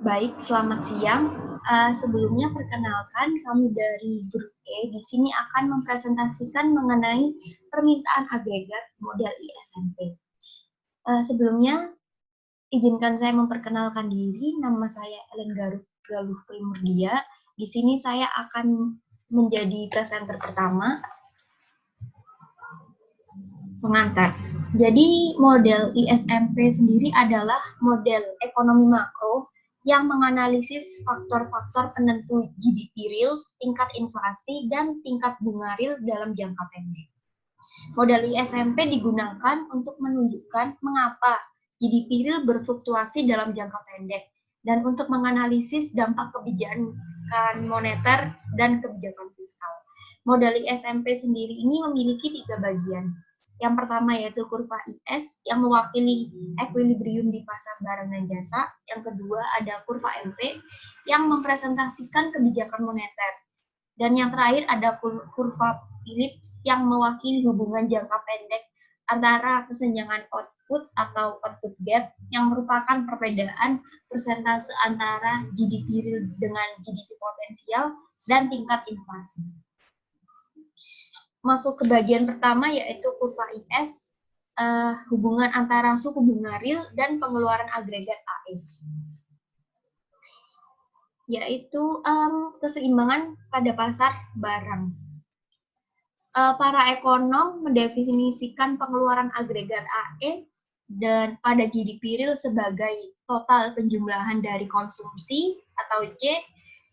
Baik, selamat siang. Sebelumnya perkenalkan kami dari Grup E di sini akan mempresentasikan mengenai permintaan agregat model ISMP. Sebelumnya izinkan saya memperkenalkan diri. Nama saya Ellen Galuh Primurdia. Di sini saya akan menjadi presenter pertama. Pengantar. Jadi model ISMP sendiri adalah model ekonomi makro yang menganalisis faktor-faktor penentu GDP real, tingkat inflasi, dan tingkat bunga real dalam jangka pendek. Model ISMP digunakan untuk menunjukkan mengapa GDP real berfluktuasi dalam jangka pendek dan untuk menganalisis dampak kebijakan moneter dan kebijakan fiskal. Model ISMP sendiri ini memiliki 3 bagian. Yang pertama yaitu kurva IS yang mewakili equilibrium di pasar barang dan jasa. Yang kedua ada kurva MP yang mempresentasikan kebijakan moneter. Dan yang terakhir ada kurva Phillips yang mewakili hubungan jangka pendek antara kesenjangan output atau output gap yang merupakan perbedaan persentase antara GDP real dengan GDP potensial dan tingkat inflasi. Masuk ke bagian pertama yaitu kurva IS, hubungan antara suku bunga real dan pengeluaran agregat AE. Yaitu keseimbangan pada pasar barang. Para ekonom mendefinisikan pengeluaran agregat AE dan pada GDP real sebagai total penjumlahan dari konsumsi atau C,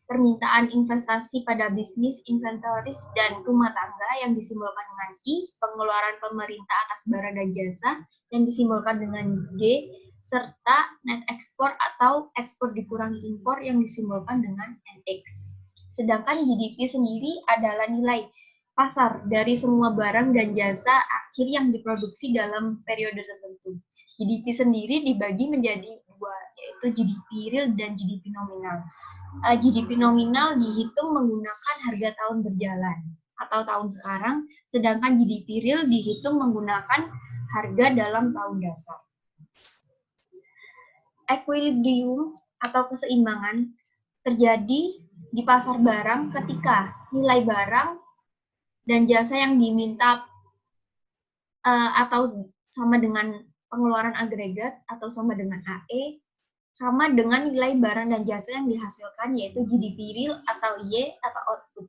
permintaan investasi pada bisnis, inventaris, dan rumah tangga yang disimbolkan dengan I, pengeluaran pemerintah atas barang dan jasa yang disimbolkan dengan D, serta net ekspor atau ekspor dikurangi impor yang disimbolkan dengan NX. Sedangkan GDP sendiri adalah nilai pasar dari semua barang dan jasa akhir yang diproduksi dalam periode tertentu. GDP sendiri dibagi menjadi dua, yaitu GDP real dan GDP nominal. GDP nominal dihitung menggunakan harga tahun berjalan atau tahun sekarang, sedangkan GDP real dihitung menggunakan harga dalam tahun dasar. Equilibrium atau keseimbangan terjadi di pasar barang ketika nilai barang dan jasa yang diminta atau sama dengan pengeluaran agregat atau sama dengan AE sama dengan nilai barang dan jasa yang dihasilkan yaitu GDP real atau Y atau output.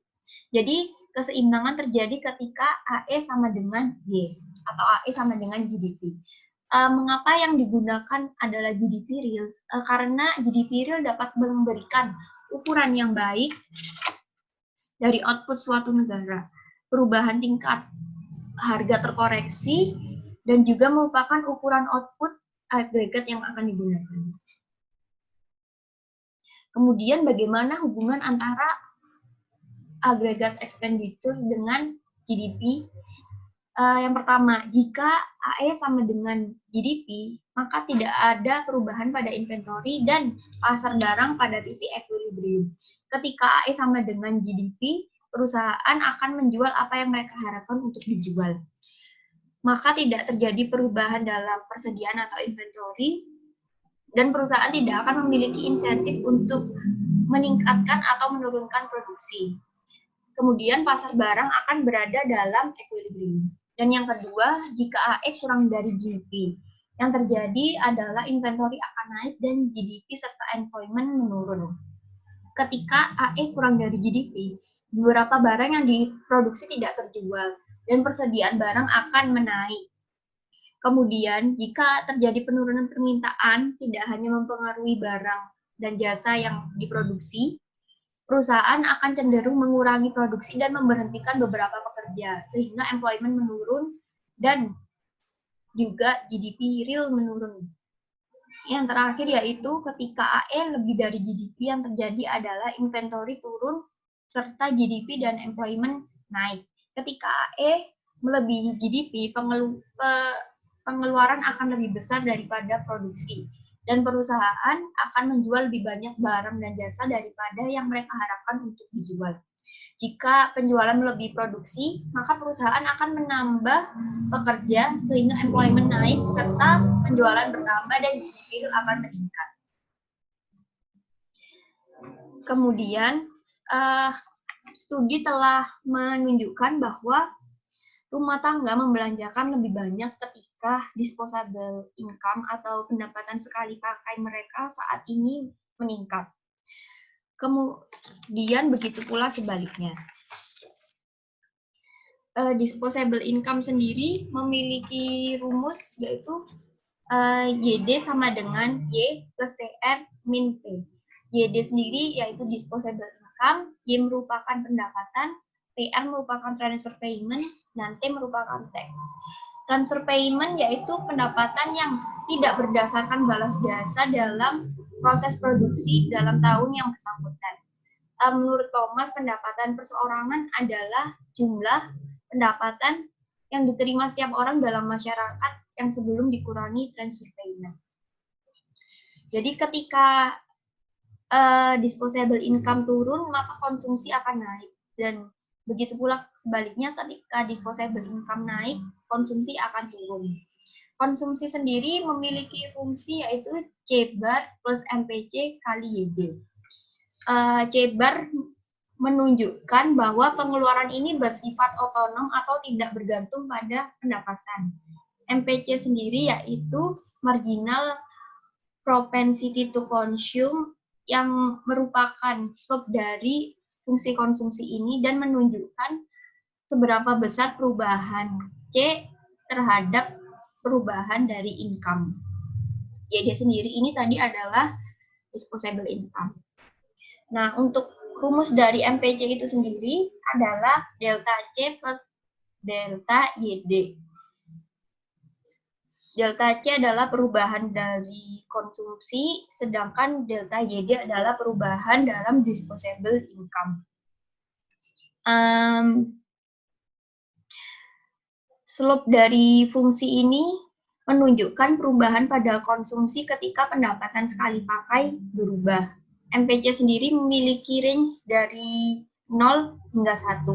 Jadi keseimbangan terjadi ketika AE sama dengan Y atau AE sama dengan GDP. Mengapa yang digunakan adalah GDP real? Karena GDP real dapat memberikan ukuran yang baik dari output suatu negara. Perubahan tingkat harga terkoreksi dan juga merupakan ukuran output agregat yang akan digunakan. Kemudian bagaimana hubungan antara agregat expenditure dengan GDP? Yang pertama, jika AE sama dengan GDP, maka tidak ada perubahan pada inventory dan pasar barang pada titik equilibrium. Ketika AE sama dengan GDP, perusahaan akan menjual apa yang mereka harapkan untuk dijual. Maka tidak terjadi perubahan dalam persediaan atau inventory, dan perusahaan tidak akan memiliki insentif untuk meningkatkan atau menurunkan produksi. Kemudian pasar barang akan berada dalam equilibrium. Dan yang kedua, jika AE kurang dari GDP, yang terjadi adalah inventory akan naik dan GDP serta employment menurun. Ketika AE kurang dari GDP, beberapa barang yang diproduksi tidak terjual dan persediaan barang akan menaik. Kemudian, jika terjadi penurunan permintaan, tidak hanya mempengaruhi barang dan jasa yang diproduksi, perusahaan akan cenderung mengurangi produksi dan memberhentikan beberapa pekerja, sehingga employment menurun dan juga GDP real menurun. Yang terakhir yaitu ketika AE lebih dari GDP, yang terjadi adalah inventory turun serta GDP dan employment naik. Ketika AE melebihi GDP, pengeluaran akan lebih besar daripada produksi, dan perusahaan akan menjual lebih banyak barang dan jasa daripada yang mereka harapkan untuk dijual. Jika penjualan melebihi produksi, maka perusahaan akan menambah pekerja sehingga employment naik serta penjualan bertambah dan GDP akan meningkat. Kemudian studi telah menunjukkan bahwa rumah tangga membelanjakan lebih banyak ketika disposable income atau pendapatan sekali pakai mereka saat ini meningkat. Kemudian begitu pula sebaliknya. Disposable income sendiri memiliki rumus yaitu YD sama dengan Y plus TR min P. YD sendiri yaitu disposable income, Y merupakan pendapatan, TR merupakan transfer payment, dan T merupakan tax. Transfer payment yaitu pendapatan yang tidak berdasarkan balas jasa dalam proses produksi dalam tahun yang bersangkutan. Menurut Thomas, pendapatan perseorangan adalah jumlah pendapatan yang diterima setiap orang dalam masyarakat yang sebelum dikurangi transfer payment. Jadi ketika disposable income turun, maka konsumsi akan naik. Dan begitu pula sebaliknya, ketika disposable income naik, konsumsi akan turun. Konsumsi sendiri memiliki fungsi yaitu C bar plus MPC kali YD. C bar menunjukkan bahwa pengeluaran ini bersifat otonom atau tidak bergantung pada pendapatan. MPC sendiri yaitu marginal propensity to consume yang merupakan slope dari fungsi konsumsi ini dan menunjukkan seberapa besar perubahan C terhadap perubahan dari income. YD sendiri ini tadi adalah disposable income. Nah, untuk rumus dari MPC itu sendiri adalah delta C plus delta YD. Delta C adalah perubahan dari konsumsi, sedangkan delta YD adalah perubahan dalam disposable income. Slope dari fungsi ini menunjukkan perubahan pada konsumsi ketika pendapatan sekali pakai berubah. MPC sendiri memiliki range dari 0 hingga 1.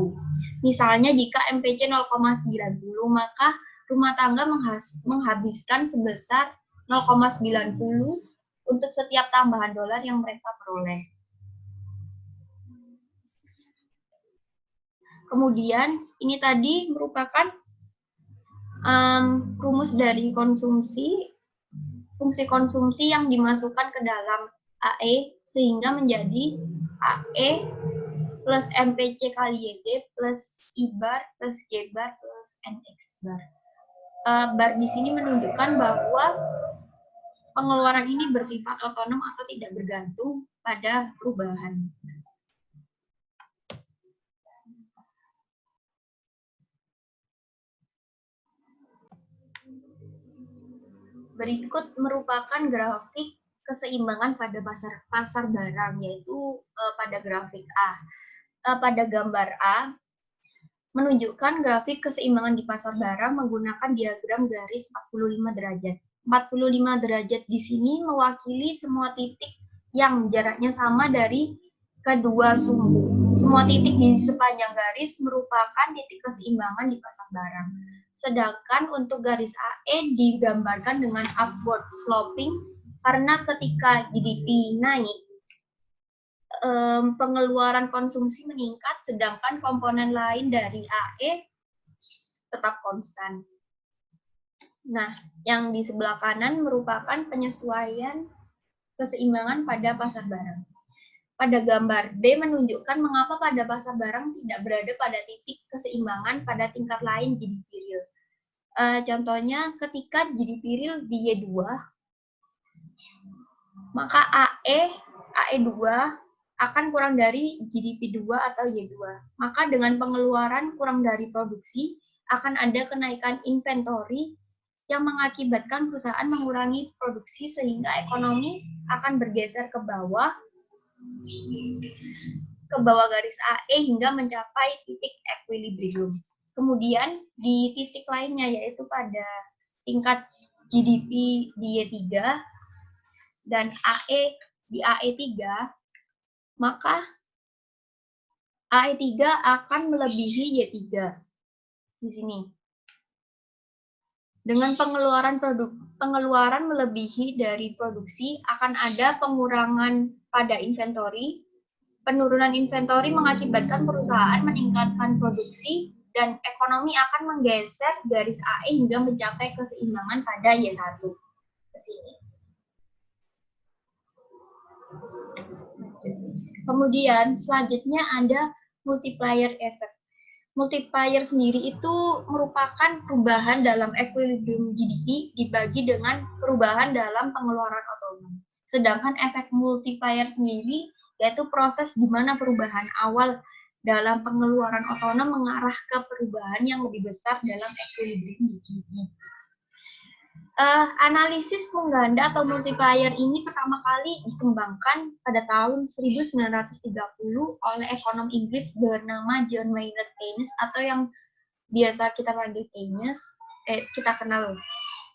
Misalnya jika MPC 0,90, maka rumah tangga menghabiskan sebesar 0,90 untuk setiap tambahan dolar yang mereka peroleh. Kemudian ini tadi merupakan rumus dari konsumsi, fungsi konsumsi yang dimasukkan ke dalam AE sehingga menjadi AE plus MPC kali YD plus I bar plus G bar plus NX bar. Bar di sini menunjukkan bahwa pengeluaran ini bersifat otonom atau tidak bergantung pada perubahan. Berikut merupakan grafik keseimbangan pada pasar barang, yaitu pada grafik A. Pada gambar A, menunjukkan grafik keseimbangan di pasar barang menggunakan diagram garis 45 derajat. 45 derajat di sini mewakili semua titik yang jaraknya sama dari kedua sumbu. Semua titik di sepanjang garis merupakan titik keseimbangan di pasar barang. Sedangkan untuk garis AE digambarkan dengan upward sloping karena ketika GDP naik, pengeluaran konsumsi meningkat, sedangkan komponen lain dari AE tetap konstan. Nah, yang di sebelah kanan merupakan penyesuaian keseimbangan pada pasar barang. Pada gambar B menunjukkan mengapa pada pasar barang tidak berada pada titik keseimbangan pada tingkat lain GDP real. Contohnya ketika GDP real di Y2, maka AE2 akan kurang dari GDP 2 atau Y2. Maka dengan pengeluaran kurang dari produksi, akan ada kenaikan inventory yang mengakibatkan perusahaan mengurangi produksi sehingga ekonomi akan bergeser ke bawah garis AE hingga mencapai titik equilibrium. Kemudian di titik lainnya yaitu pada tingkat GDP di Y3 dan AE di AE3, maka AE3 akan melebihi Y3 di sini. Dengan pengeluaran melebihi dari produksi, akan ada pengurangan pada inventory Penurunan inventory mengakibatkan perusahaan meningkatkan produksi dan ekonomi akan menggeser garis AE hingga mencapai keseimbangan pada Y1. Ke sini. Kemudian selanjutnya ada multiplier effect. Multiplier sendiri itu merupakan perubahan dalam equilibrium GDP dibagi dengan perubahan dalam pengeluaran otonom. Sedangkan efek multiplier sendiri yaitu proses di mana perubahan awal dalam pengeluaran otonom mengarah ke perubahan yang lebih besar dalam equilibrium GDP. Analisis pengganda atau multiplier ini pertama kali dikembangkan pada tahun 1930 oleh ekonom Inggris bernama John Maynard Keynes atau yang biasa kita panggil Keynes, kita kenal,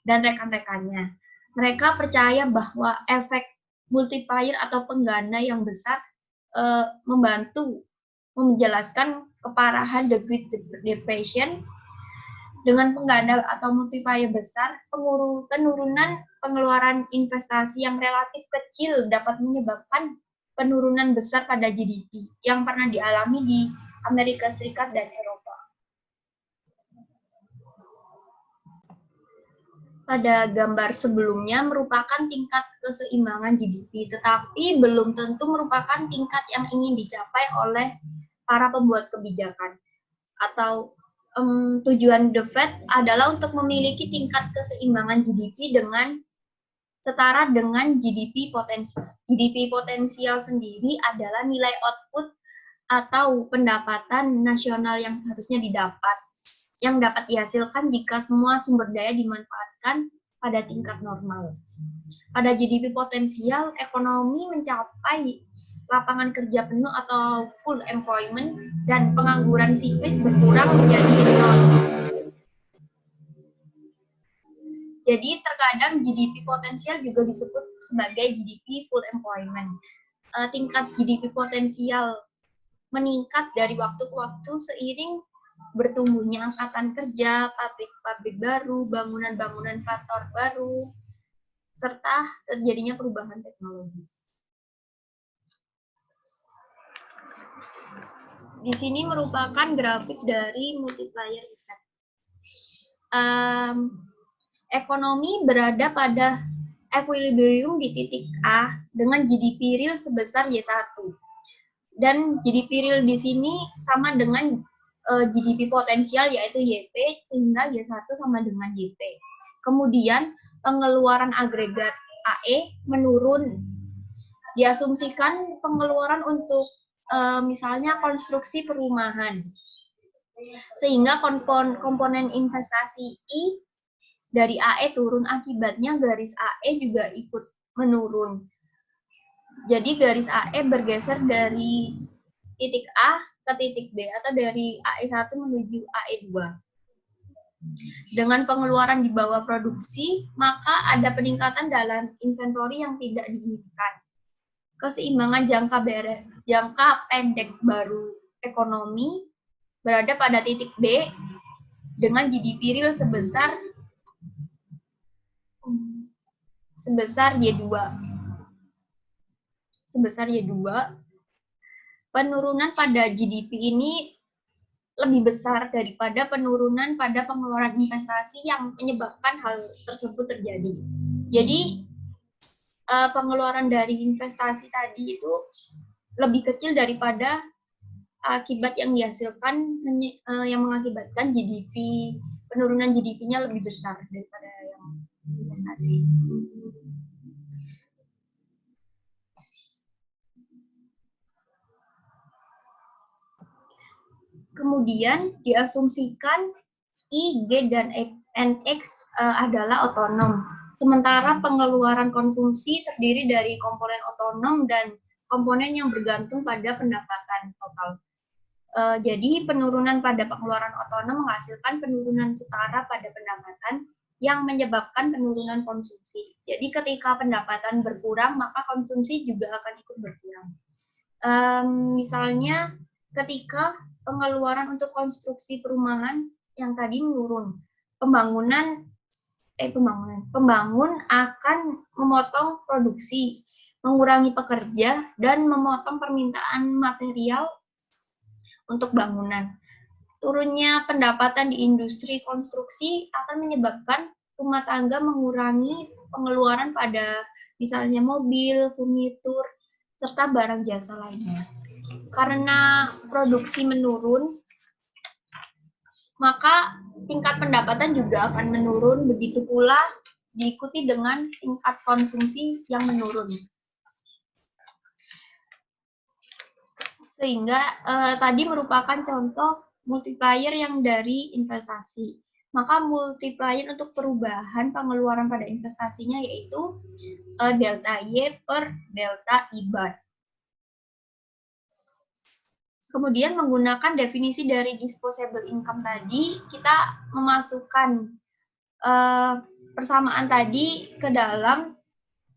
dan rekan-rekannya. Mereka percaya bahwa efek multiplier atau pengganda yang besar membantu menjelaskan keparahan The Great Depression. Dengan pengganda atau multiplier besar, penurunan pengeluaran investasi yang relatif kecil dapat menyebabkan penurunan besar pada GDP yang pernah dialami di Amerika Serikat dan Eropa. Pada gambar sebelumnya merupakan tingkat keseimbangan GDP, tetapi belum tentu merupakan tingkat yang ingin dicapai oleh para pembuat kebijakan atau tujuan The Fed adalah untuk memiliki tingkat keseimbangan GDP dengan setara dengan GDP potensial. GDP potensial sendiri adalah nilai output atau pendapatan nasional yang seharusnya didapat, yang dapat dihasilkan jika semua sumber daya dimanfaatkan pada tingkat normal. Pada GDP potensial, ekonomi mencapai lapangan kerja penuh atau full employment dan pengangguran siklus berkurang menjadi 0. Jadi terkadang GDP potensial juga disebut sebagai GDP full employment. Tingkat GDP potensial meningkat dari waktu ke waktu seiring bertumbuhnya angkatan kerja, pabrik-pabrik baru, bangunan-bangunan kantor baru, serta terjadinya perubahan teknologi. Di sini merupakan grafik dari multiplier effect. Ekonomi berada pada equilibrium di titik A dengan GDP real sebesar Y1. Dan GDP real di sini sama dengan GDP potensial yaitu YP, sehingga Y1 sama dengan YP. Kemudian pengeluaran agregat AE menurun. Diasumsikan pengeluaran untuk misalnya konstruksi perumahan, sehingga komponen investasi I dari AE turun, akibatnya garis AE juga ikut menurun. Jadi garis AE bergeser dari titik A ke titik B atau dari AE1 menuju AE2. Dengan pengeluaran di bawah produksi, maka ada peningkatan dalam inventory yang tidak diinginkan. Keseimbangan jangka pendek baru ekonomi berada pada titik B dengan GDP real sebesar Y2. Penurunan pada GDP ini lebih besar daripada penurunan pada pengeluaran investasi yang menyebabkan hal tersebut terjadi. Jadi pengeluaran dari investasi tadi itu lebih kecil daripada akibat yang dihasilkan, yang mengakibatkan penurunan GDP-nya lebih besar daripada yang investasi. Kemudian diasumsikan I, G, dan X adalah otonom. Sementara pengeluaran konsumsi terdiri dari komponen otonom dan komponen yang bergantung pada pendapatan total. Jadi penurunan pada pengeluaran otonom menghasilkan penurunan setara pada pendapatan yang menyebabkan penurunan konsumsi. Jadi ketika pendapatan berkurang, maka konsumsi juga akan ikut berkurang. Misalnya ketika pengeluaran untuk konstruksi perumahan yang tadi menurun, pembangun akan memotong produksi, mengurangi pekerja, dan memotong permintaan material untuk bangunan. Turunnya pendapatan di industri konstruksi akan menyebabkan rumah tangga mengurangi pengeluaran pada misalnya mobil, furnitur, serta barang jasa lainnya. Karena produksi menurun, maka tingkat pendapatan juga akan menurun, begitu pula diikuti dengan tingkat konsumsi yang menurun. Sehingga tadi merupakan contoh multiplier yang dari investasi. Maka multiplier untuk perubahan pengeluaran pada investasinya yaitu delta Y per delta I bar. Kemudian menggunakan definisi dari disposable income tadi, kita memasukkan persamaan tadi ke dalam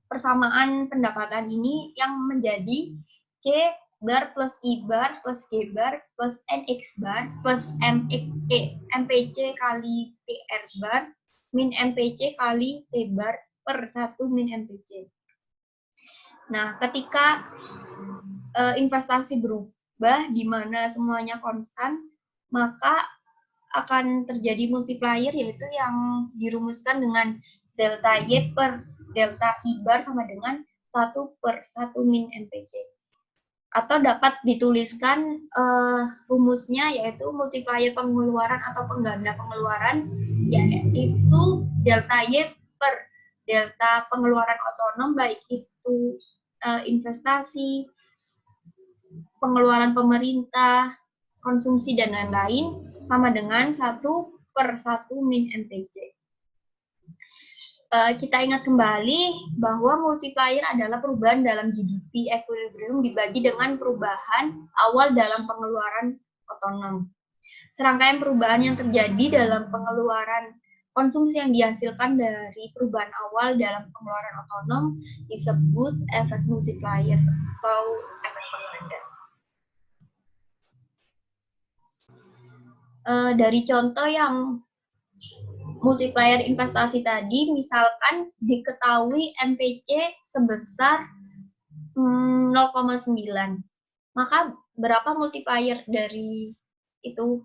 persamaan pendapatan ini yang menjadi C bar plus I bar plus G bar plus NX bar plus MPC kali TR bar min MPC kali T bar per 1 min MPC. Nah, ketika investasi berubah di mana semuanya konstan, maka akan terjadi multiplier yaitu yang dirumuskan dengan delta Y per delta I bar sama dengan 1 per 1 min MPC. Atau dapat dituliskan rumusnya yaitu multiplier pengeluaran atau pengganda pengeluaran yaitu delta Y per delta pengeluaran otonom baik itu investasi, pengeluaran pemerintah, konsumsi dan lain-lain sama dengan 1 per 1 min MPC. Kita ingat kembali bahwa multiplier adalah perubahan dalam GDP equilibrium dibagi dengan perubahan awal dalam pengeluaran otonom. Serangkaian perubahan yang terjadi dalam pengeluaran konsumsi yang dihasilkan dari perubahan awal dalam pengeluaran otonom disebut efek multiplier atau efek pengganda. Dari contoh yang multiplier investasi tadi, misalkan diketahui MPC sebesar 0,9, maka berapa multiplier dari itu?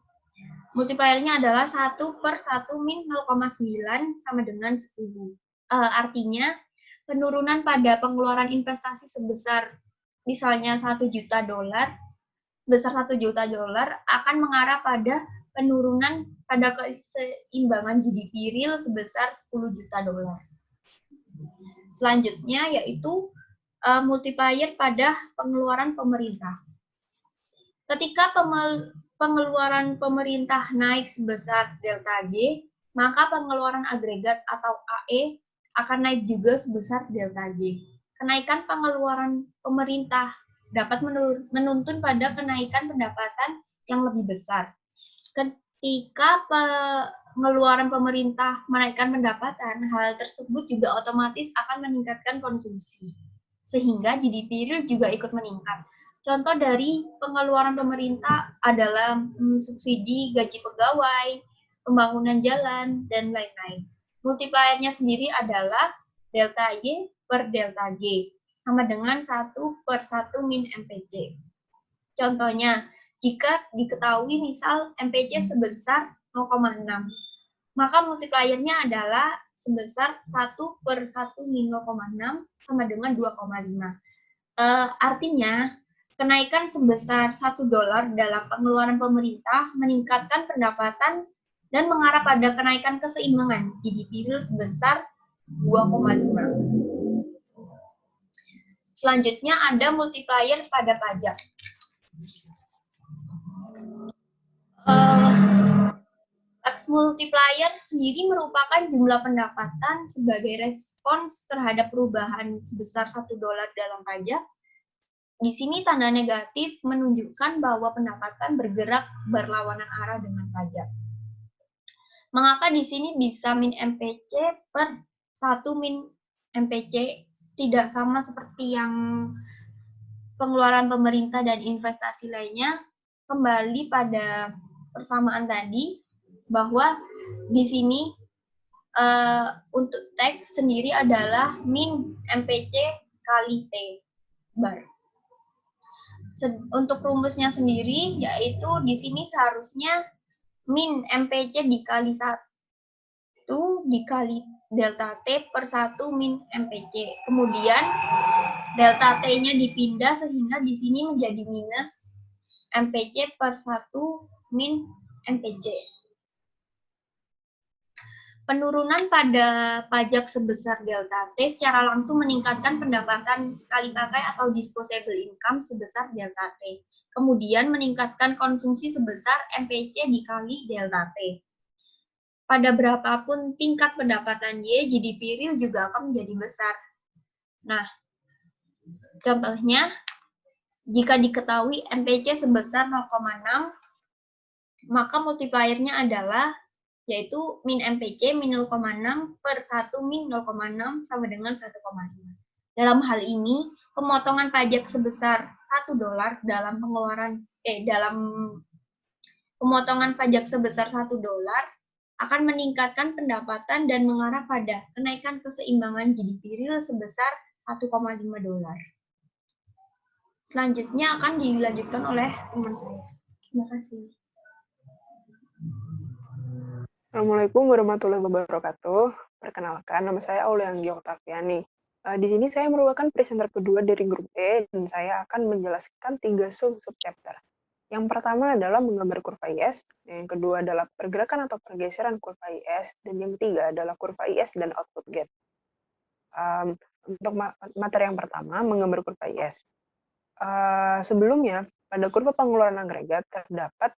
Multipliernya adalah 1 per 1 min 0,9 sama dengan 10. Artinya, penurunan pada pengeluaran investasi sebesar misalnya 1 juta dolar, sebesar 1 juta dolar akan mengarah pada penurunan pada keseimbangan GDP real sebesar 10 juta dolar. Selanjutnya yaitu multiplier pada pengeluaran pemerintah. Ketika pengeluaran pemerintah naik sebesar delta G, maka pengeluaran agregat atau AE akan naik juga sebesar delta G. Kenaikan pengeluaran pemerintah dapat menuntun pada kenaikan pendapatan yang lebih besar. Ketika pengeluaran pemerintah menaikkan pendapatan, hal tersebut juga otomatis akan meningkatkan konsumsi, sehingga GDP real juga ikut meningkat. Contoh dari pengeluaran pemerintah adalah subsidi gaji pegawai, pembangunan jalan, dan lain-lain. Multipliernya sendiri adalah delta Y per delta G, sama dengan 1 per 1 min MPC. Contohnya, jika diketahui misal MPC sebesar 0,6, maka multipliernya adalah sebesar 1 per 1 min 0,6 sama dengan 2,5. Artinya, kenaikan sebesar 1 dolar dalam pengeluaran pemerintah meningkatkan pendapatan dan mengarah pada kenaikan keseimbangan GDP real sebesar 2,5. Selanjutnya ada multiplier pada pajak. Tax multiplier sendiri merupakan jumlah pendapatan sebagai respons terhadap perubahan sebesar 1 dolar dalam pajak. Di sini tanda negatif menunjukkan bahwa pendapatan bergerak berlawanan arah dengan pajak. Mengapa di sini bisa min MPC per 1 min MPC tidak sama seperti yang pengeluaran pemerintah dan investasi lainnya? Kembali pada persamaan tadi, bahwa di sini untuk tax sendiri adalah min MPC dikali T bar. Untuk rumusnya sendiri, yaitu di sini seharusnya min MPC dikali 1 dikali delta T per 1 min MPC. Kemudian delta T-nya dipindah sehingga di sini menjadi minus MPC per 1 min MPC. Penurunan pada pajak sebesar delta T secara langsung meningkatkan pendapatan sekali pakai atau disposable income sebesar delta T. Kemudian meningkatkan konsumsi sebesar MPC dikali delta T. Pada berapapun tingkat pendapatan Y, GDP real juga akan menjadi besar. Nah, contohnya, jika diketahui MPC sebesar 0,6, maka multipliernya adalah yaitu min MPC min 0,6 per 1 min 0,6 sama dengan 1,5. Dalam hal ini, pemotongan pajak sebesar $1 dalam pemotongan pajak sebesar $1 akan meningkatkan pendapatan dan mengarah pada kenaikan keseimbangan GDP real sebesar $1,5. Selanjutnya akan dilanjutkan oleh teman saya. Terima kasih. Assalamualaikum warahmatullahi wabarakatuh. Perkenalkan, nama saya Aulianggi Oktaviani. Di sini saya merupakan presenter kedua dari grup E, dan saya akan menjelaskan 3 sub-chapter. Yang pertama adalah menggambar kurva IS, yang kedua adalah pergerakan atau pergeseran kurva IS, dan yang ketiga adalah kurva IS dan output gap. Untuk materi yang pertama, menggambar kurva IS. Sebelumnya, pada kurva pengeluaran agregat terdapat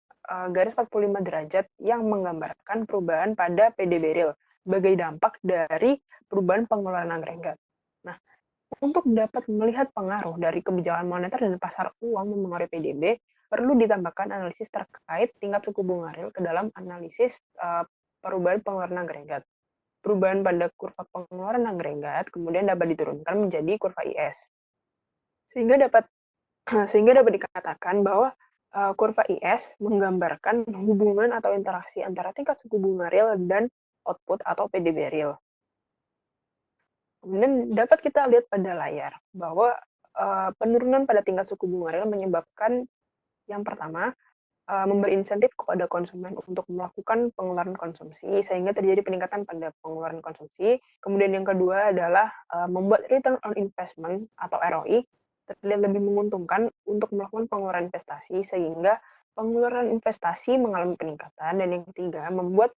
garis 45 derajat yang menggambarkan perubahan pada PDB real sebagai dampak dari perubahan pengeluaran agregat. Nah, untuk dapat melihat pengaruh dari kebijakan moneter dan pasar uang mempengaruhi PDB, perlu ditambahkan analisis terkait tingkat suku bunga real ke dalam analisis perubahan pengeluaran agregat. Perubahan pada kurva pengeluaran agregat kemudian dapat diturunkan menjadi kurva IS. Sehingga dapat dikatakan bahwa kurva IS menggambarkan hubungan atau interaksi antara tingkat suku bunga real dan output atau PDB real. Kemudian dapat kita lihat pada layar bahwa penurunan pada tingkat suku bunga real menyebabkan yang pertama memberi insentif kepada konsumen untuk melakukan pengeluaran konsumsi sehingga terjadi peningkatan pada pengeluaran konsumsi. Kemudian yang kedua adalah membuat return on investment atau ROI terlihat lebih menguntungkan untuk melakukan pengeluaran investasi sehingga pengeluaran investasi mengalami peningkatan. Dan yang ketiga, membuat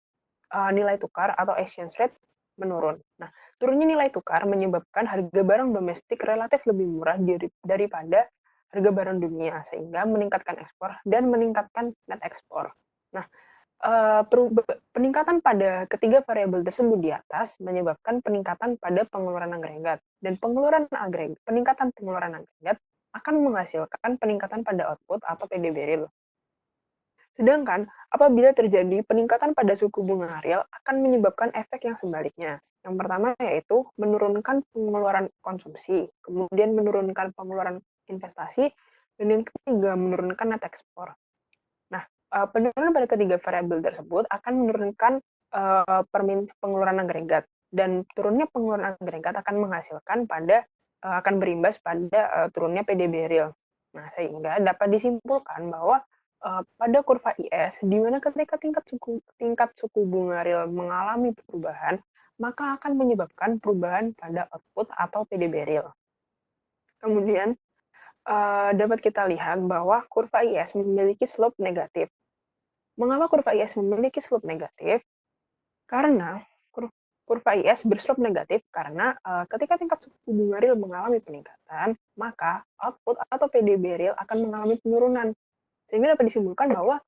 nilai tukar atau exchange rate menurun. Nah, turunnya nilai tukar menyebabkan harga barang domestik relatif lebih murah daripada harga barang dunia sehingga meningkatkan ekspor dan meningkatkan net ekspor. Nah, peningkatan pada ketiga variabel tersebut di atas menyebabkan peningkatan pada pengeluaran agregat dan peningkatan pengeluaran agregat akan menghasilkan peningkatan pada output atau PDB real. Sedangkan apabila terjadi peningkatan pada suku bunga real akan menyebabkan efek yang sebaliknya. Yang pertama yaitu menurunkan pengeluaran konsumsi, kemudian menurunkan pengeluaran investasi, dan yang ketiga menurunkan net ekspor. Penurunan pada ketiga variabel tersebut akan menurunkan pengeluaran agregat dan turunnya pengeluaran agregat akan menghasilkan akan berimbas pada turunnya PDB real. Nah, sehingga dapat disimpulkan bahwa pada kurva IS di mana ketika tingkat suku bunga real mengalami perubahan, maka akan menyebabkan perubahan pada output atau PDB real. Kemudian dapat kita lihat bahwa kurva IS memiliki slope negatif. Mengapa kurva IS memiliki slope negatif? Karena kurva IS berslope negatif karena ketika tingkat suku bunga real mengalami peningkatan, maka output atau PDB real akan mengalami penurunan. Sehingga dapat disimpulkan bahwa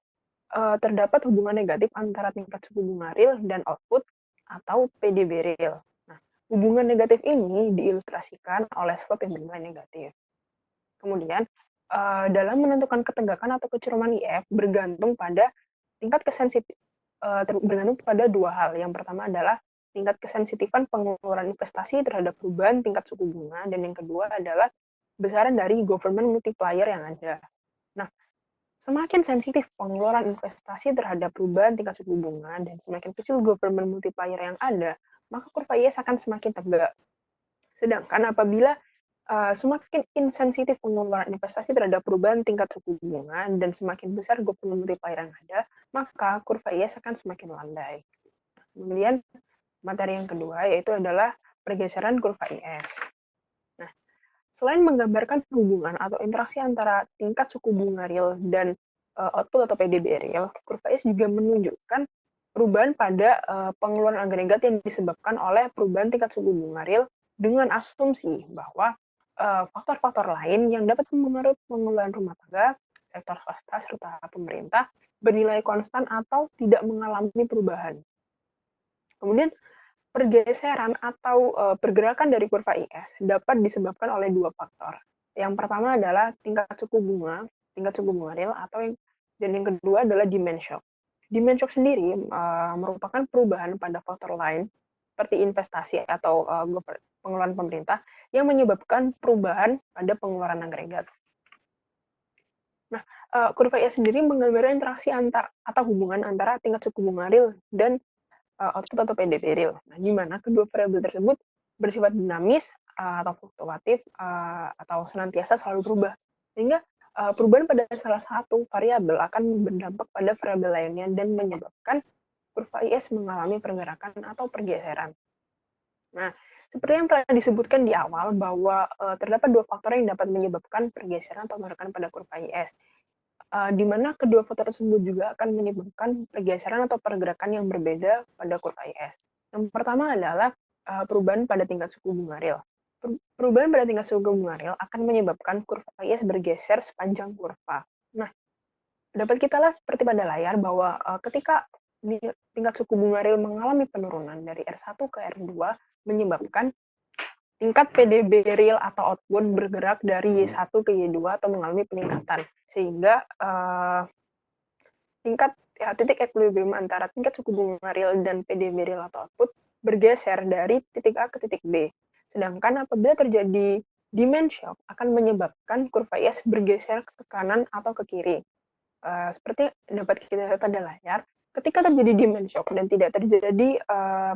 terdapat hubungan negatif antara tingkat suku bunga real dan output atau PDB real. Nah, hubungan negatif ini diilustrasikan oleh slope yang bernilai negatif. Kemudian, dalam menentukan ketegakan atau kecuraman IF bergantung pada bergantung pada dua hal. Yang pertama adalah tingkat kesensitifan pengeluaran investasi terhadap perubahan tingkat suku bunga, dan yang kedua adalah besaran dari government multiplier yang ada. Nah, semakin sensitif pengeluaran investasi terhadap perubahan tingkat suku bunga dan semakin kecil government multiplier yang ada, maka kurva IS akan semakin tegak. Sedangkan apabila Semakin insensitif pengeluaran investasi terhadap perubahan tingkat suku bunga dan semakin besar gap multiplier yang ada, maka kurva IS akan semakin landai. Kemudian materi yang kedua yaitu adalah pergeseran kurva IS. Nah, selain menggambarkan hubungan atau interaksi antara tingkat suku bunga real dan output atau PDB real, kurva IS juga menunjukkan perubahan pada pengeluaran agregat yang disebabkan oleh perubahan tingkat suku bunga real dengan asumsi bahwa faktor-faktor lain yang dapat mempengaruhi pengeluaran rumah tangga, sektor swasta, serta pemerintah bernilai konstan atau tidak mengalami perubahan. Kemudian pergeseran atau pergerakan dari kurva IS dapat disebabkan oleh dua faktor. Yang pertama adalah tingkat suku bunga real dan yang kedua adalah demand shock. Demand shock sendiri merupakan perubahan pada faktor lain seperti investasi atau pengeluaran pemerintah yang menyebabkan perubahan pada pengeluaran agregat. Nah, kurva IS sendiri menggambarkan interaksi atau hubungan antara tingkat suku bunga real dan output atau PDB real. Nah, di mana kedua variabel tersebut bersifat dinamis atau fluktuatif atau senantiasa selalu berubah. Sehingga perubahan pada salah satu variabel akan berdampak pada variabel lainnya dan menyebabkan kurva IS mengalami pergerakan atau pergeseran. Nah, seperti yang telah disebutkan di awal bahwa terdapat dua faktor yang dapat menyebabkan pergeseran atau pergerakan pada kurva IS. Di mana kedua faktor tersebut juga akan menyebabkan pergeseran atau pergerakan yang berbeda pada kurva IS. Yang pertama adalah perubahan pada tingkat suku bunga real. Perubahan pada tingkat suku bunga real akan menyebabkan kurva IS bergeser sepanjang kurva. Nah, dapat kita lihat seperti pada layar bahwa ketika tingkat suku bunga real mengalami penurunan dari R1 ke R2 menyebabkan tingkat PDB real atau output bergerak dari Y1 ke Y2 atau mengalami peningkatan. Sehingga tingkat titik equilibrium antara tingkat suku bunga real dan PDB real atau output bergeser dari titik A ke titik B. Sedangkan apabila terjadi demand shock akan menyebabkan kurva IS bergeser ke kanan atau ke kiri. Seperti dapat kita lihat pada layar, ketika terjadi demand shock dan tidak terjadi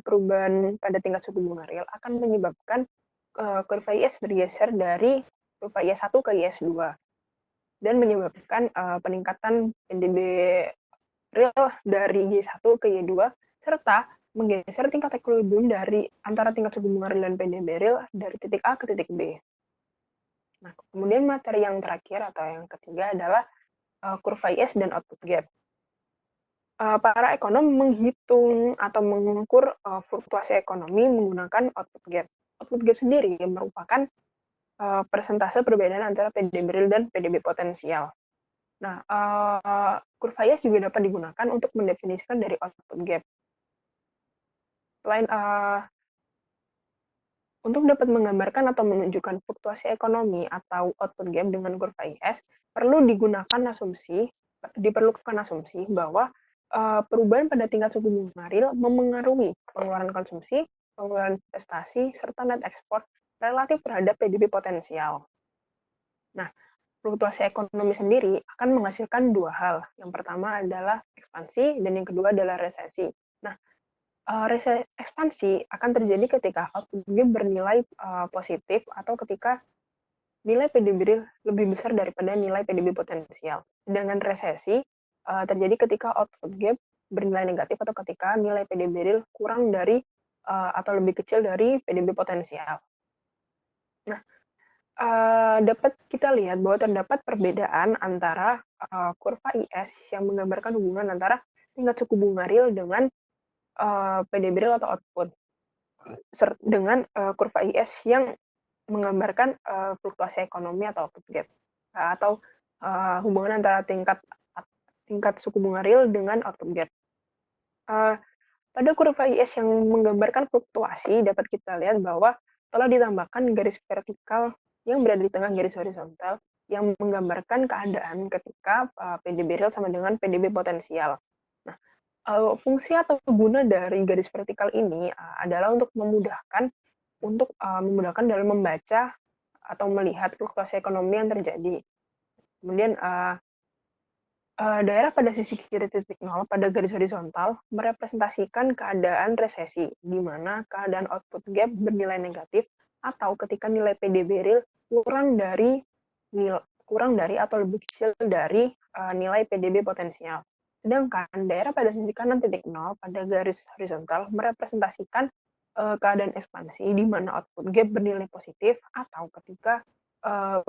perubahan pada tingkat suku bunga real akan menyebabkan kurva IS bergeser dari kurva IS1 ke IS2 dan menyebabkan peningkatan PDB real dari Y1 ke Y2 serta menggeser tingkat equilibrium dari antara tingkat suku bunga real dan PDB real dari titik A ke titik B. Nah, kemudian materi yang terakhir atau yang ketiga adalah kurva IS dan output gap. Para ekonom menghitung atau mengukur fluktuasi ekonomi menggunakan output gap. Output gap sendiri merupakan persentase perbedaan antara PDB real dan PDB potensial. Nah, kurva IS juga dapat digunakan untuk mendefinisikan dari output gap. Selain untuk dapat menggambarkan atau menunjukkan fluktuasi ekonomi atau output gap dengan kurva IS, diperlukan asumsi bahwa perubahan pada tingkat suku bunga real memengaruhi pengeluaran konsumsi, pengeluaran investasi, serta net ekspor relatif terhadap PDB potensial. Nah, fluktuasi ekonomi sendiri akan menghasilkan dua hal. Yang pertama adalah ekspansi dan yang kedua adalah resesi. Nah, ekspansi akan terjadi ketika output gap bernilai positif atau ketika nilai PDB real lebih besar daripada nilai PDB potensial. Sedangkan resesi terjadi ketika output gap bernilai negatif atau ketika nilai PDB real kurang dari atau lebih kecil dari PDB potensial. Nah, dapat kita lihat bahwa terdapat perbedaan antara kurva IS yang menggambarkan hubungan antara tingkat suku bunga real dengan PDB real atau output dengan kurva IS yang menggambarkan fluktuasi ekonomi atau output gap atau hubungan antara tingkat suku bunga real dengan output gap. Pada kurva IS yang menggambarkan fluktuasi dapat kita lihat bahwa telah ditambahkan garis vertikal yang berada di tengah garis horizontal yang menggambarkan keadaan ketika PDB real sama dengan PDB potensial. Nah, fungsi atau guna dari garis vertikal ini adalah untuk memudahkan dalam membaca atau melihat fluktuasi ekonomi yang terjadi. Kemudian daerah pada sisi kiri titik nol pada garis horizontal merepresentasikan keadaan resesi, di mana keadaan output gap bernilai negatif atau ketika nilai PDB real kurang dari atau lebih kecil dari nilai PDB potensial. Sedangkan daerah pada sisi kanan titik nol pada garis horizontal merepresentasikan keadaan ekspansi di mana output gap bernilai positif atau ketika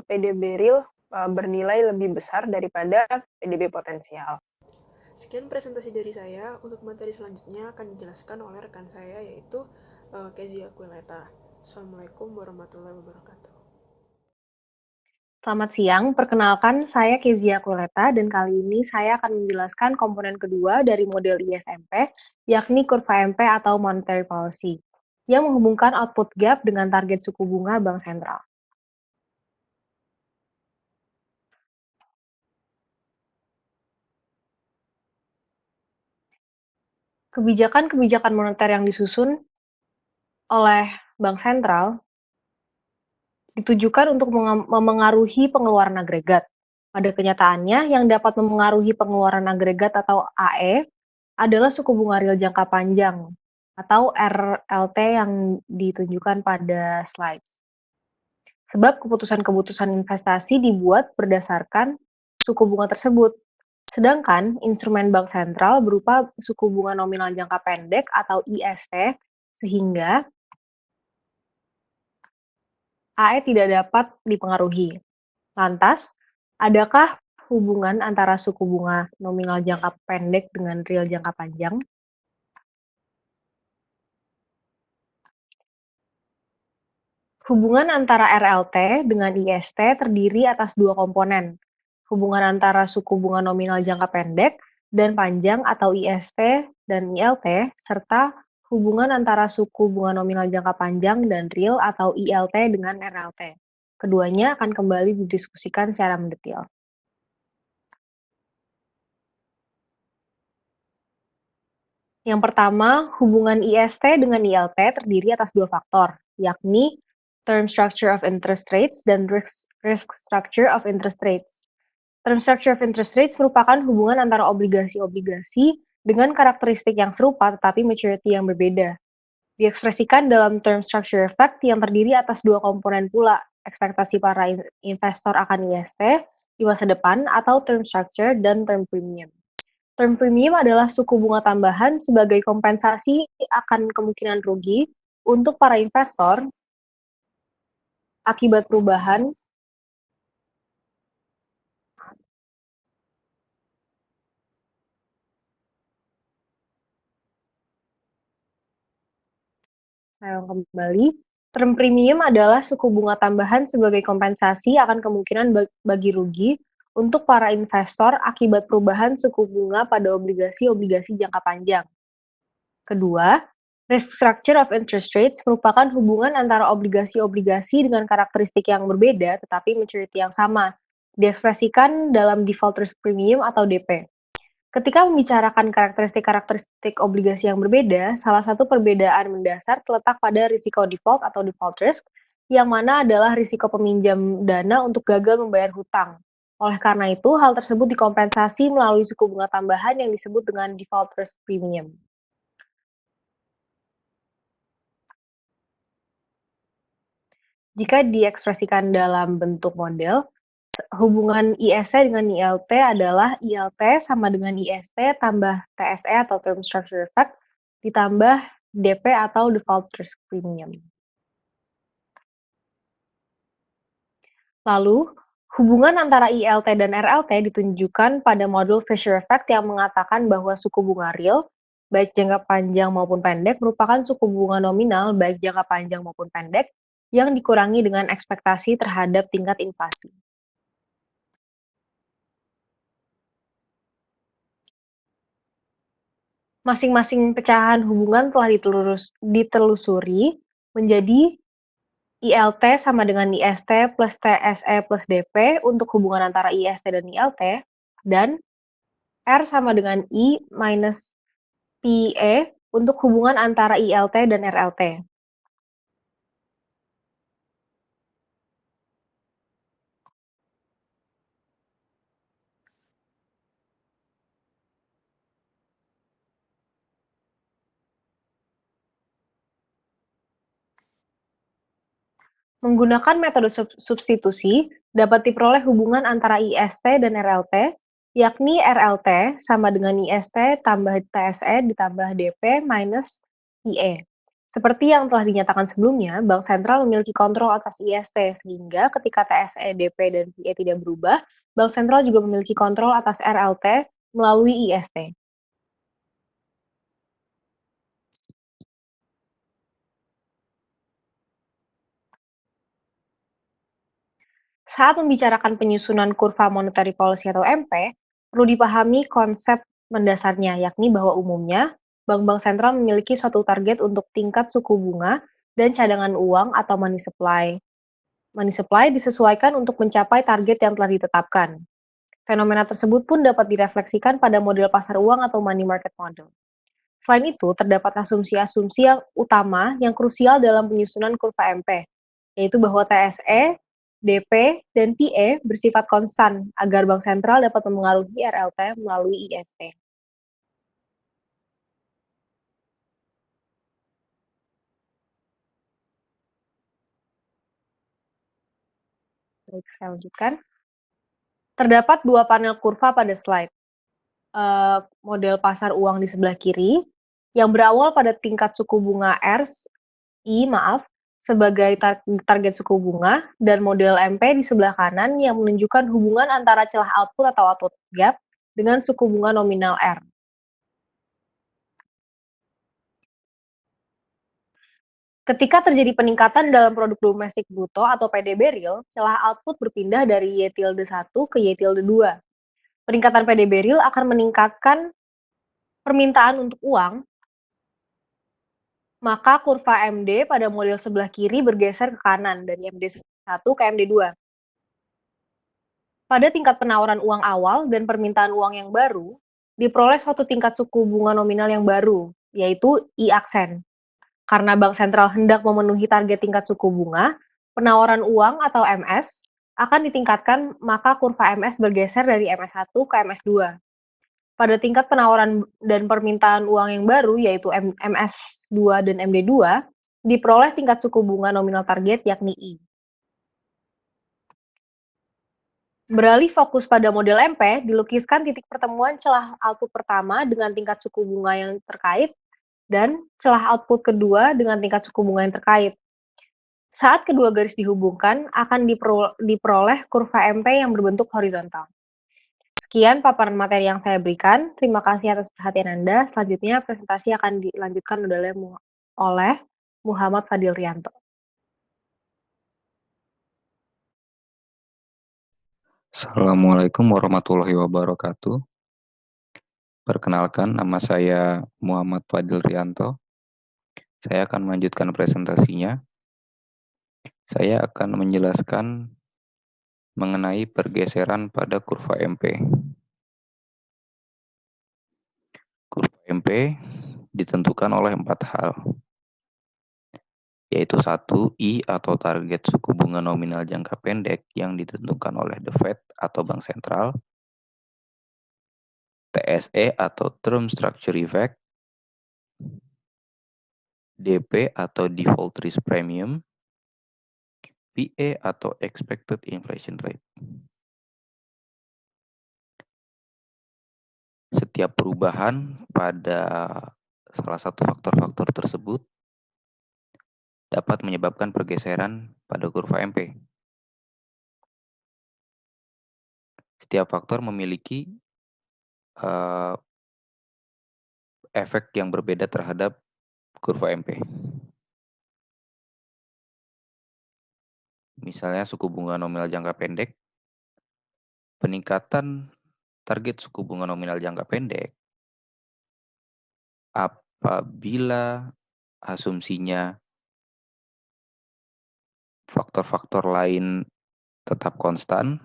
PDB real bernilai lebih besar daripada PDB potensial. Sekian presentasi dari saya. Untuk materi selanjutnya akan dijelaskan oleh rekan saya yaitu Kezia Aquileta. Assalamualaikum warahmatullahi wabarakatuh. Selamat siang, perkenalkan saya Kezia Kuleta dan kali ini saya akan menjelaskan komponen kedua dari model ISMP, yakni kurva MP atau Monetary Policy, yang menghubungkan output gap dengan target suku bunga Bank Sentral. Kebijakan-kebijakan moneter yang disusun oleh Bank Sentral ditujukan untuk memengaruhi pengeluaran agregat. Pada kenyataannya, yang dapat memengaruhi pengeluaran agregat atau AE adalah suku bunga real jangka panjang atau RLT yang ditunjukkan pada slides. Sebab keputusan-keputusan investasi dibuat berdasarkan suku bunga tersebut. Sedangkan instrumen bank sentral berupa suku bunga nominal jangka pendek atau IST, sehingga AE tidak dapat dipengaruhi. Lantas, adakah hubungan antara suku bunga nominal jangka pendek dengan real jangka panjang? Hubungan antara RLT dengan IST terdiri atas dua komponen. Hubungan antara suku bunga nominal jangka pendek dan panjang atau IST dan ILT, serta hubungan antara suku bunga nominal jangka panjang dan real atau ILT dengan RLT. Keduanya akan kembali didiskusikan secara mendetail. Yang pertama, hubungan IST dengan ILT terdiri atas dua faktor, yakni term structure of interest rates dan risk structure of interest rates. Term structure of interest rates merupakan hubungan antara obligasi-obligasi dengan karakteristik yang serupa tetapi maturity yang berbeda. Diekspresikan dalam term structure effect yang terdiri atas dua komponen pula, ekspektasi para investor akan IST di masa depan atau term structure dan term premium. Term premium adalah suku bunga tambahan sebagai kompensasi akan kemungkinan rugi untuk para investor akibat perubahan saya kembali. Term premium adalah suku bunga tambahan sebagai kompensasi akan kemungkinan bagi rugi untuk para investor akibat perubahan suku bunga pada obligasi-obligasi jangka panjang. Kedua, risk structure of interest rates merupakan hubungan antara obligasi-obligasi dengan karakteristik yang berbeda tetapi maturity yang sama, diekspresikan dalam default risk premium atau DP. Ketika membicarakan karakteristik-karakteristik obligasi yang berbeda, salah satu perbedaan mendasar terletak pada risiko default atau default risk, yang mana adalah risiko peminjam dana untuk gagal membayar hutang. Oleh karena itu, hal tersebut dikompensasi melalui suku bunga tambahan yang disebut dengan default risk premium. Jika diekspresikan dalam bentuk model, hubungan IST dengan ILT adalah ILT sama dengan IST tambah TSE atau Term Structure Effect ditambah DP atau Default Risk Premium. Lalu, hubungan antara ILT dan RLT ditunjukkan pada model Fisher Effect yang mengatakan bahwa suku bunga real, baik jangka panjang maupun pendek, merupakan suku bunga nominal baik jangka panjang maupun pendek yang dikurangi dengan ekspektasi terhadap tingkat inflasi. Masing-masing pecahan hubungan telah ditelusuri menjadi ILT sama dengan IST plus TSE plus DP untuk hubungan antara IST dan ILT, dan R sama dengan I minus PE untuk hubungan antara ILT dan RLT. Menggunakan metode substitusi, dapat diperoleh hubungan antara IST dan RLT, yakni RLT sama dengan IST tambah TSE ditambah DP minus IE. Seperti yang telah dinyatakan sebelumnya, Bank Sentral memiliki kontrol atas IST, sehingga ketika TSE, DP, dan PE tidak berubah, Bank Sentral juga memiliki kontrol atas RLT melalui IST. Saat membicarakan penyusunan kurva monetary policy atau MP, perlu dipahami konsep mendasarnya, yakni bahwa umumnya bank-bank sentral memiliki suatu target untuk tingkat suku bunga dan cadangan uang atau money supply. Money supply disesuaikan untuk mencapai target yang telah ditetapkan. Fenomena tersebut pun dapat direfleksikan pada model pasar uang atau money market model. Selain itu, terdapat asumsi-asumsi yang utama yang krusial dalam penyusunan kurva MP, yaitu bahwa TSE, DP, dan PE bersifat konstan agar bank sentral dapat memengaruhi RLT melalui IST. Baik, saya lanjutkan. Terdapat dua panel kurva pada slide. Model pasar uang di sebelah kiri, yang berawal pada tingkat suku bunga sebagai target suku bunga, dan model MP di sebelah kanan yang menunjukkan hubungan antara celah output atau output gap dengan suku bunga nominal R. Ketika terjadi peningkatan dalam produk domestik bruto atau PDB real, celah output berpindah dari Y-1 ke Y-2. Peningkatan PDB real akan meningkatkan permintaan untuk uang, maka kurva MD pada model sebelah kiri bergeser ke kanan dari MD1 ke MD2. Pada tingkat penawaran uang awal dan permintaan uang yang baru, diperoleh suatu tingkat suku bunga nominal yang baru, yaitu I aksen. Karena bank sentral hendak memenuhi target tingkat suku bunga, penawaran uang atau MS akan ditingkatkan, maka kurva MS bergeser dari MS1 ke MS2. Pada tingkat penawaran dan permintaan uang yang baru, yaitu MS2 dan MD2, diperoleh tingkat suku bunga nominal target yakni I. Beralih fokus pada model MP, dilukiskan titik pertemuan celah output pertama dengan tingkat suku bunga yang terkait dan celah output kedua dengan tingkat suku bunga yang terkait. Saat kedua garis dihubungkan, akan diperoleh kurva MP yang berbentuk horizontal. Sekian paparan materi yang saya berikan. Terima kasih atas perhatian Anda. Selanjutnya presentasi akan dilanjutkan oleh Muhammad Fadil Rianto. Assalamualaikum warahmatullahi wabarakatuh. Perkenalkan, nama saya Muhammad Fadil Rianto. Saya akan melanjutkan presentasinya. Saya akan menjelaskan mengenai pergeseran pada kurva MP. Kurva MP ditentukan oleh 4 hal, yaitu 1, I atau target suku bunga nominal jangka pendek yang ditentukan oleh The Fed atau Bank Sentral, TSE atau Term Structure Effect, DP atau Default Risk Premium, PE atau Expected Inflation Rate. Setiap perubahan pada salah satu faktor-faktor tersebut dapat menyebabkan pergeseran pada kurva MP. Setiap faktor memiliki efek yang berbeda terhadap kurva MP. Misalnya suku bunga nominal jangka pendek, peningkatan target suku bunga nominal jangka pendek apabila asumsinya faktor-faktor lain tetap konstan,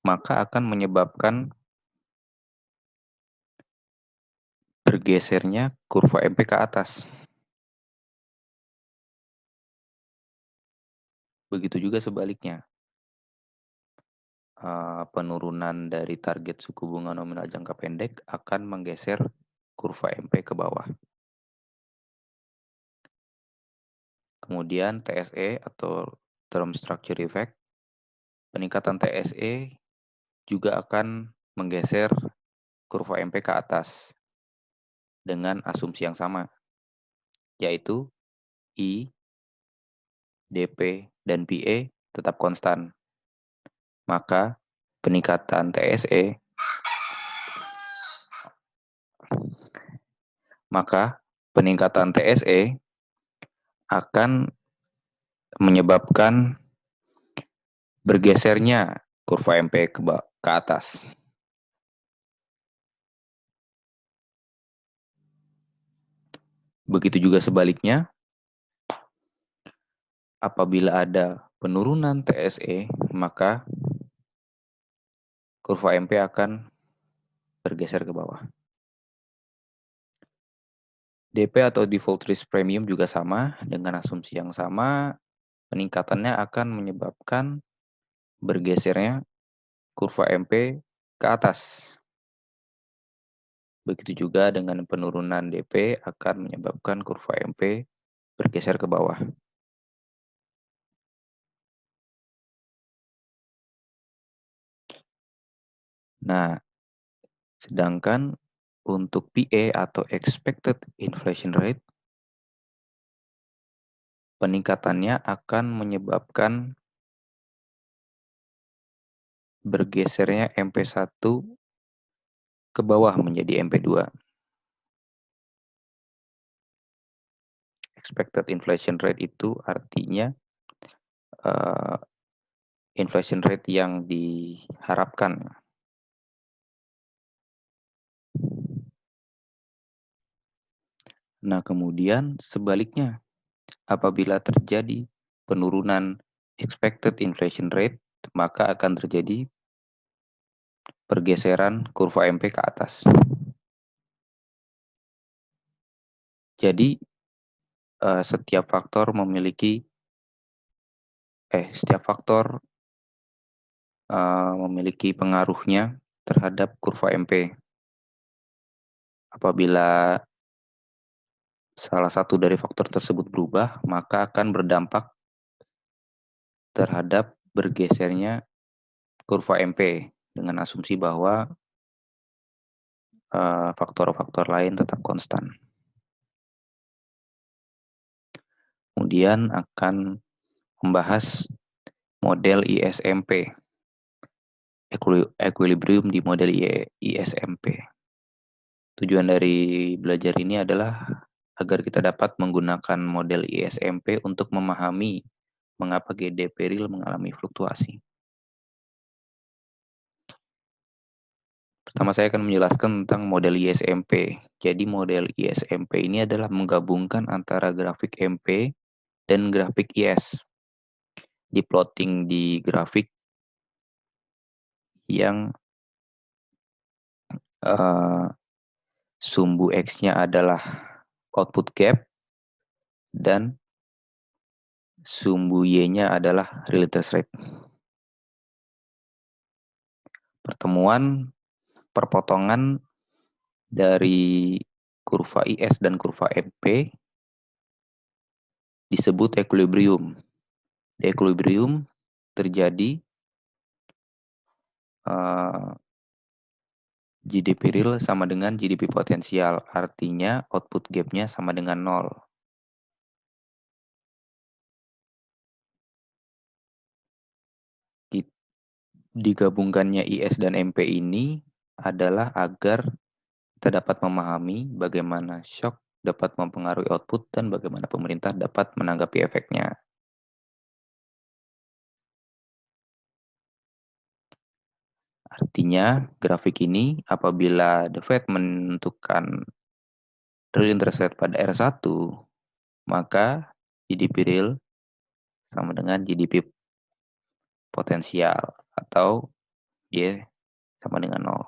maka akan menyebabkan bergesernya kurva MP ke atas. Begitu juga sebaliknya. Penurunan dari target suku bunga nominal jangka pendek akan menggeser kurva MP ke bawah. Kemudian TSE atau Term Structure Effect. Peningkatan TSE juga akan menggeser kurva MP ke atas dengan asumsi yang sama, yaitu I, DP, dan PE tetap konstan. Maka peningkatan TSE akan menyebabkan bergesernya kurva MP ke atas. Begitu juga sebaliknya, apabila ada penurunan TSE, maka kurva MP akan bergeser ke bawah. DP atau default risk premium juga sama, dengan asumsi yang sama, peningkatannya akan menyebabkan bergesernya kurva MP ke atas. Begitu juga dengan penurunan DP akan menyebabkan kurva MP bergeser ke bawah. Nah, sedangkan untuk PE atau expected inflation rate, peningkatannya akan menyebabkan bergesernya MP1 ke bawah menjadi MP2. Expected inflation rate itu artinya inflation rate yang diharapkan. Nah, kemudian sebaliknya, apabila terjadi penurunan expected inflation rate, maka akan terjadi pergeseran kurva MP ke atas. Jadi, setiap faktor memiliki pengaruhnya terhadap kurva MP. Apabila salah satu dari faktor tersebut berubah, maka akan berdampak terhadap bergesernya kurva MP dengan asumsi bahwa faktor-faktor lain tetap konstan. Kemudian akan membahas model ISMP, equilibrium di model ISMP. Tujuan dari belajar ini adalah agar kita dapat menggunakan model ISMP untuk memahami mengapa GDP real mengalami fluktuasi. Pertama saya akan menjelaskan tentang model ISMP. Jadi model ISMP ini adalah menggabungkan antara grafik MP dan grafik IS. Diplotting di grafik yang sumbu X-nya adalah output gap dan sumbu Y-nya adalah real interest rate. Perpotongan dari kurva IS dan kurva MP disebut equilibrium. Di equilibrium terjadi GDP real sama dengan GDP potensial, artinya output gap-nya sama dengan 0. Digabungkannya IS dan MP ini adalah agar kita dapat memahami bagaimana shock dapat mempengaruhi output dan bagaimana pemerintah dapat menanggapi efeknya. Artinya, grafik ini apabila The Fed menentukan real interest rate pada R1, maka GDP real sama dengan GDP potensial atau Y sama dengan 0.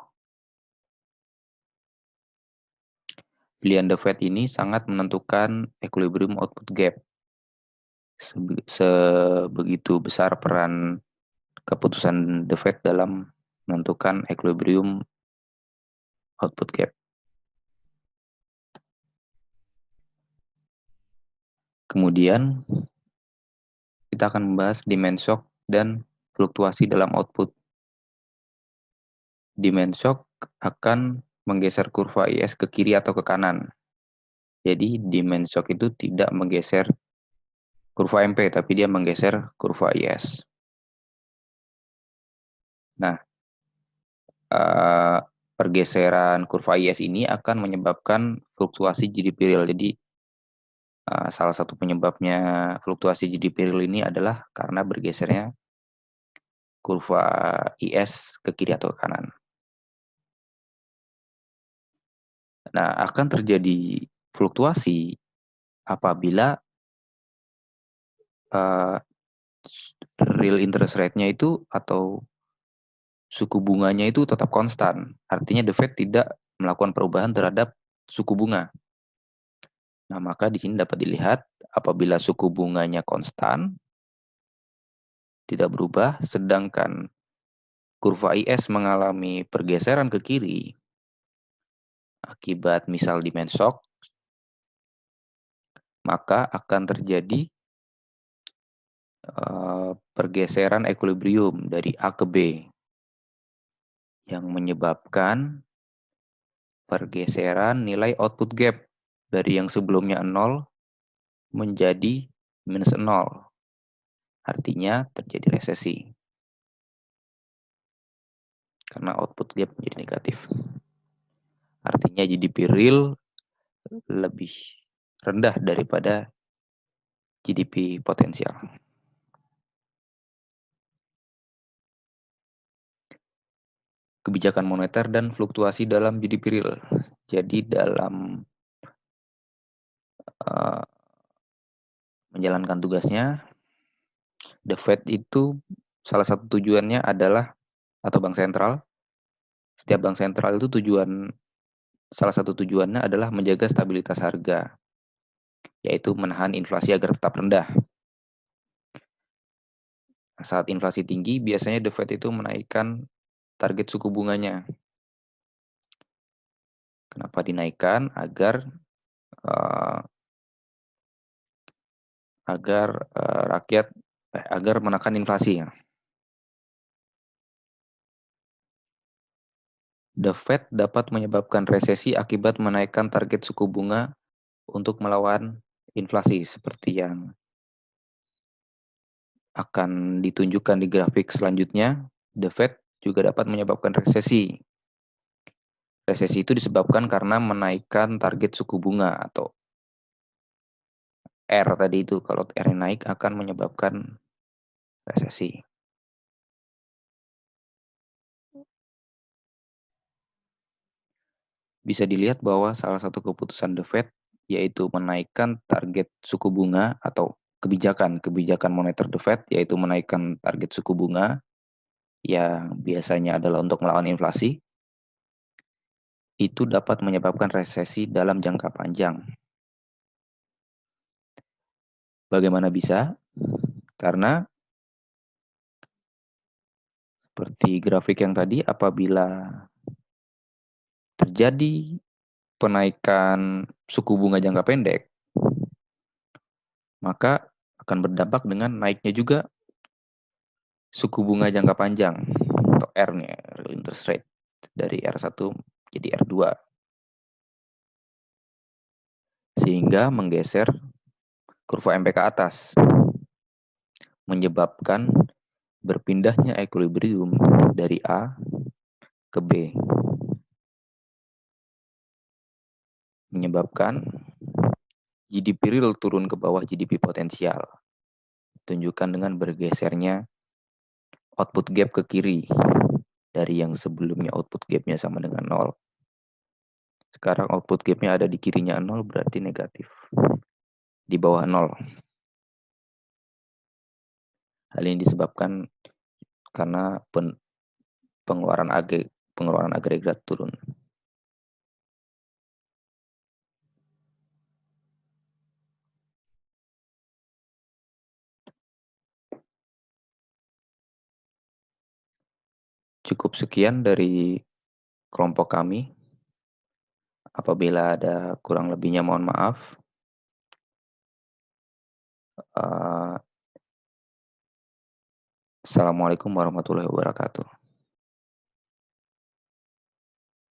Pilihan The Fed ini sangat menentukan equilibrium output gap. Sebegitu besar peran keputusan The Fed dalam menentukan equilibrium output gap. Kemudian kita akan membahas demand shock dan fluktuasi dalam output. Demand shock akan menggeser kurva IS ke kiri atau ke kanan. Jadi demand shock itu tidak menggeser kurva MP, tapi dia menggeser kurva IS. Nah, pergeseran kurva IS ini akan menyebabkan fluktuasi GDP real. Jadi salah satu penyebabnya fluktuasi GDP real ini adalah karena bergesernya kurva IS ke kiri atau ke kanan. Nah, akan terjadi fluktuasi apabila real interest rate-nya itu atau suku bunganya itu tetap konstan. Artinya The Fed tidak melakukan perubahan terhadap suku bunga. Nah, maka di sini dapat dilihat apabila suku bunganya konstan, tidak berubah, sedangkan kurva IS mengalami pergeseran ke kiri akibat misal demand shock, maka akan terjadi pergeseran equilibrium dari A ke B yang menyebabkan pergeseran nilai output gap dari yang sebelumnya 0 menjadi minus 0. Artinya terjadi resesi. Karena output gap menjadi negatif. Artinya GDP real lebih rendah daripada GDP potensial. Kebijakan moneter dan fluktuasi dalam GDP real. Jadi dalam menjalankan tugasnya, The Fed itu salah satu tujuannya adalah, atau bank sentral, setiap bank sentral itu salah satu tujuannya adalah menjaga stabilitas harga, yaitu menahan inflasi agar tetap rendah. Saat inflasi tinggi, biasanya The Fed itu menaikkan target suku bunganya. Kenapa dinaikkan? Agar menekan inflasi. The Fed dapat menyebabkan resesi akibat menaikkan target suku bunga untuk melawan inflasi, seperti yang akan ditunjukkan di grafik selanjutnya. The Fed juga dapat menyebabkan resesi. Resesi itu disebabkan karena menaikkan target suku bunga atau R tadi itu. Kalau R naik akan menyebabkan resesi. Bisa dilihat bahwa salah satu keputusan The Fed yaitu menaikkan target suku bunga atau kebijakan moneter The Fed, yaitu menaikkan target suku bunga yang biasanya adalah untuk melawan inflasi, itu dapat menyebabkan resesi dalam jangka panjang. Bagaimana bisa? Karena seperti grafik yang tadi, apabila terjadi penaikan suku bunga jangka pendek, maka akan berdampak dengan naiknya juga suku bunga jangka panjang atau R-nya, real interest rate, dari R1 jadi R2. Sehingga menggeser kurva MP ke atas, menyebabkan berpindahnya equilibrium dari A ke B. Menyebabkan GDP real turun ke bawah GDP potensial. Tunjukkan dengan bergesernya output gap ke kiri. Dari yang sebelumnya output gapnya sama dengan 0. Sekarang output gapnya ada di kirinya 0, berarti negatif. Di bawah 0. Hal ini disebabkan karena pengeluaran agregat turun. Cukup sekian dari kelompok kami. Apabila ada kurang lebihnya mohon maaf. Assalamualaikum warahmatullahi wabarakatuh.